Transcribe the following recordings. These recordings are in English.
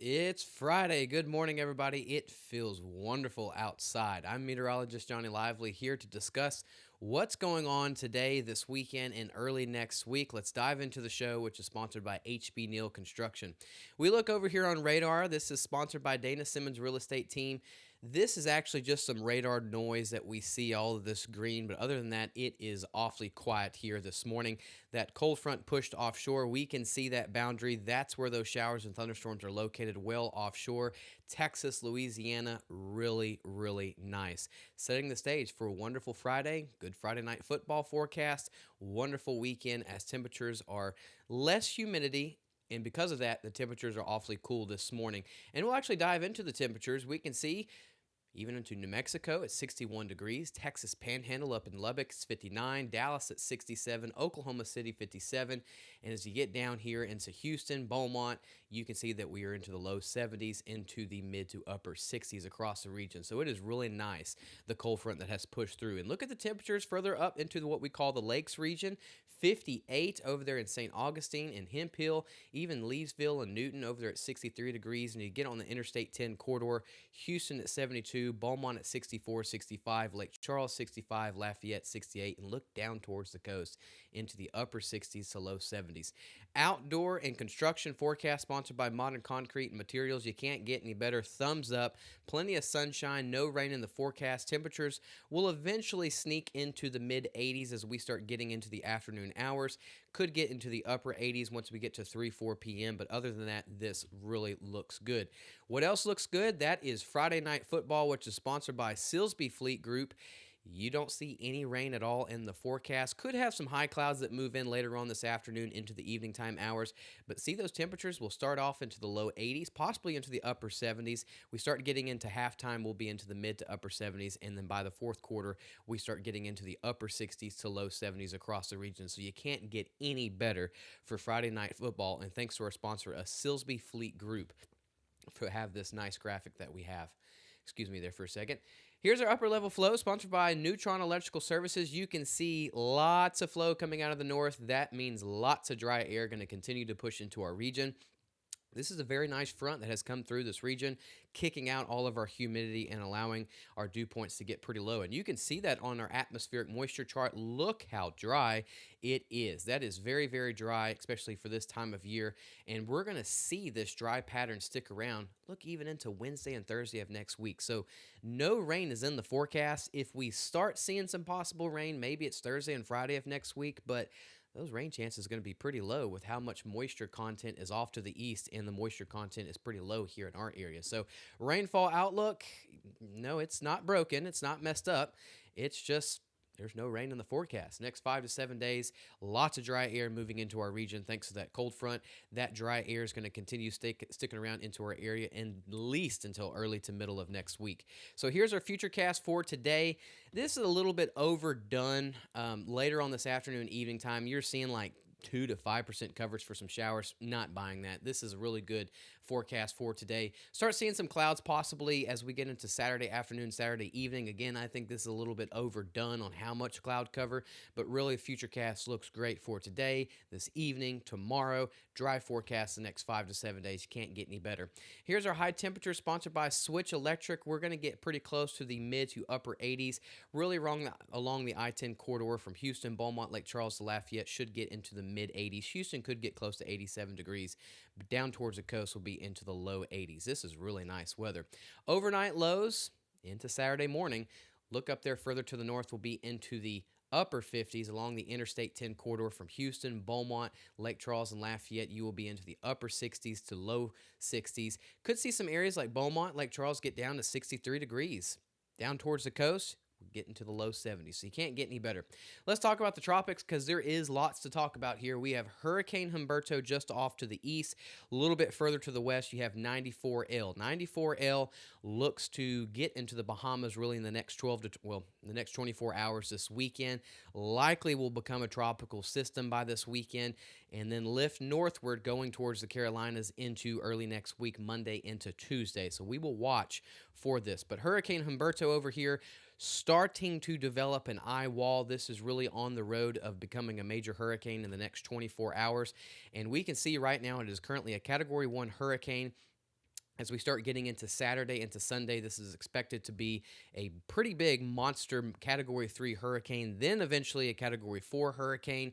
It's Friday. Good morning, everybody. It feels wonderful outside. I'm meteorologist Johnny Lively here to discuss what's going on today, this weekend, and early next week. Let's dive into the show, which is sponsored by HB Neal Construction. We look over here on radar. This is sponsored by Dana Simmons Real Estate Team. This is actually just some radar noise that we see all of this green, but other than that, it is awfully quiet here this morning. That cold front pushed offshore. We can see that boundary. That's where those showers and thunderstorms are located, well offshore. Texas, Louisiana, really, really nice. Setting the stage for a wonderful Friday, good Friday night football forecast, wonderful weekend as temperatures are less humidity. And because of that, the temperatures are awfully cool this morning. And we'll actually dive into the temperatures. We can see even into New Mexico at 61 degrees, Texas Panhandle up in Lubbock is 59, Dallas at 67, Oklahoma City 57, and as you get down here into Houston, Beaumont, you can see that we are into the low 70s, into the mid to upper 60s across the region. So it is really nice, the cold front that has pushed through. And look at the temperatures further up into what we call the Lakes region, 58 over there in St. Augustine and Hemphill, even Leesville and Newton over there at 63 degrees, and you get on the Interstate 10 corridor, Houston at 72, Beaumont at 64, 65, Lake Charles 65, Lafayette 68, and look down towards the coast into the upper 60s to low 70s. Outdoor and construction forecast sponsored by Modern Concrete and Materials. You can't get any better. Thumbs up. Plenty of sunshine, no rain in the forecast. Temperatures will eventually sneak into the mid 80s as we start getting into the afternoon hours. Could get into the upper 80s once we get to 3, 4 p.m., but other than that, this really looks good. What else looks good? That is Friday Night Football, which is sponsored by Silsby Fleet Group. You don't see any rain at all in the forecast. Could have some high clouds that move in later on this afternoon into the evening time hours. But see, those temperatures will start off into the low 80s, possibly into the upper 70s. We start getting into halftime, we'll be into the mid to upper 70s. And then by the fourth quarter, we start getting into the upper 60s to low 70s across the region. So you can't get any better for Friday Night Football. And thanks to our sponsor, a Silsby Fleet Group, to have this nice graphic that we have. Excuse me there for a second. Here's our upper level flow sponsored by Neutron Electrical Services. You can see lots of flow coming out of the north. That means lots of dry air going to continue to push into our region. This is a very nice front that has come through this region, kicking out all of our humidity and allowing our dew points to get pretty low. And you can see that on our atmospheric moisture chart. Look how dry it is. That is very, very dry, especially for this time of year. And we're going to see this dry pattern stick around, look, even into Wednesday and Thursday of next week. So no rain is in the forecast. If we start seeing some possible rain, maybe it's Thursday and Friday of next week, but those rain chances are going to be pretty low with how much moisture content is off to the east, and the moisture content is pretty low here in our area. So rainfall outlook, no, it's not broken. It's not messed up. It's just there's no rain in the forecast. Next 5 to 7 days, lots of dry air moving into our region thanks to that cold front. That dry air is going to continue sticking around into our area at least until early to middle of next week. So here's our future cast for today. This is a little bit overdone. Later on this afternoon, evening time, you're seeing like 2 to 5% coverage for some showers. Not buying that. This is a really good forecast for today. Start seeing some clouds possibly as we get into Saturday afternoon, Saturday evening. Again, I think this is a little bit overdone on how much cloud cover, but really Futurecast looks great for today, this evening, tomorrow. Dry forecast the next 5 to 7 days. You can't get any better. Here's our high temperature sponsored by Switch Electric. We're going to get pretty close to the mid to upper 80s. Really along the I-10 corridor from Houston, Beaumont, Lake Charles to Lafayette should get into the mid 80s. Houston could get close to 87 degrees, but down towards the coast will be into the low 80s. This is really nice weather. Overnight lows into Saturday morning. Look up there further to the north, will be into the upper 50s along the Interstate 10 corridor from Houston, Beaumont, Lake Charles, and Lafayette. You will be into the upper 60s to low 60s. Could see some areas like Beaumont, Lake Charles get down to 63 degrees. Down towards the coast, get into the low 70s, so you can't get any better. Let's talk about the tropics because there is lots to talk about here. We have Hurricane Humberto just off to the east. A little bit further to the west, you have 94L. 94L looks to get into the Bahamas really in the next the next 24 hours this weekend. Likely will become a tropical system by this weekend and then lift northward going towards the Carolinas into early next week, Monday into Tuesday. So we will watch for this. But Hurricane Humberto over here, starting to develop an eye wall. This is really on the road of becoming a major hurricane in the next 24 hours. And we can see right now it is currently a Category 1 hurricane. As we start getting into Saturday, into Sunday, this is expected to be a pretty big monster Category 3 hurricane, then eventually a Category 4 hurricane.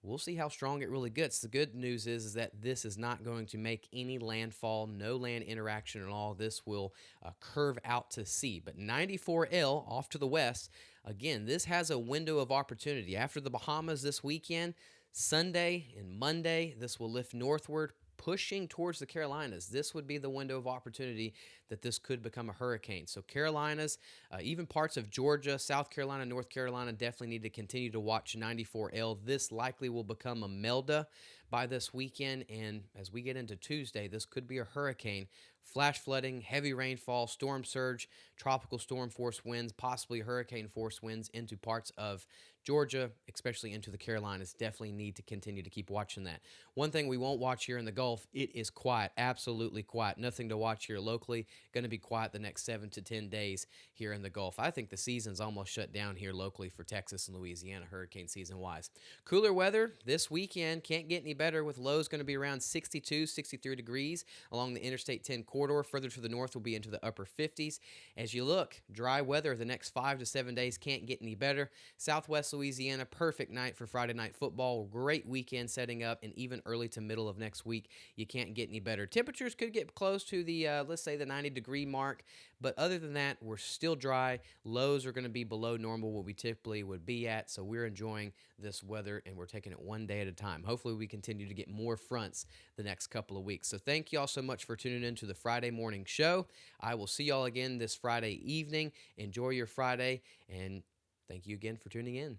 We'll see how strong it really gets. The good news is that this is not going to make any landfall, no land interaction at all. This will curve out to sea. But 94L off to the west, again, this has a window of opportunity. After the Bahamas this weekend, Sunday and Monday, this will lift northward, pushing towards the Carolinas. This would be the window of opportunity that this could become a hurricane. So Carolinas, even parts of Georgia, South Carolina, North Carolina definitely need to continue to watch 94L. This likely will become a melda by this weekend, and as we get into Tuesday, this could be a hurricane. Flash flooding, heavy rainfall, storm surge, tropical storm force winds, possibly hurricane force winds into parts of Georgia, especially into the Carolinas. Definitely need to continue to keep watching that. One thing we won't watch here in the Gulf, it is quiet, absolutely quiet. Nothing to watch here locally. Going to be quiet the next 7 to 10 days here in the Gulf. I think the season's almost shut down here locally for Texas and Louisiana, hurricane season-wise. Cooler weather this weekend. Can't get any better with lows going to be around 62, 63 degrees along the Interstate 10 corridor. Further to the north will be into the upper 50s. As you look, dry weather the next 5 to 7 days. Can't get any better. Southwest Louisiana, perfect night for Friday night football. Great weekend setting up, and even early to middle of next week, you can't get any better. Temperatures could get close to the, let's say, the 90-degree mark, but other than that, we're still dry. Lows are going to be below normal, what we typically would be at, so we're enjoying this weather, and we're taking it one day at a time. Hopefully, we continue to get more fronts the next couple of weeks. So thank you all so much for tuning in to the Friday morning show. I will see y'all again this Friday evening. Enjoy your Friday, and thank you again for tuning in.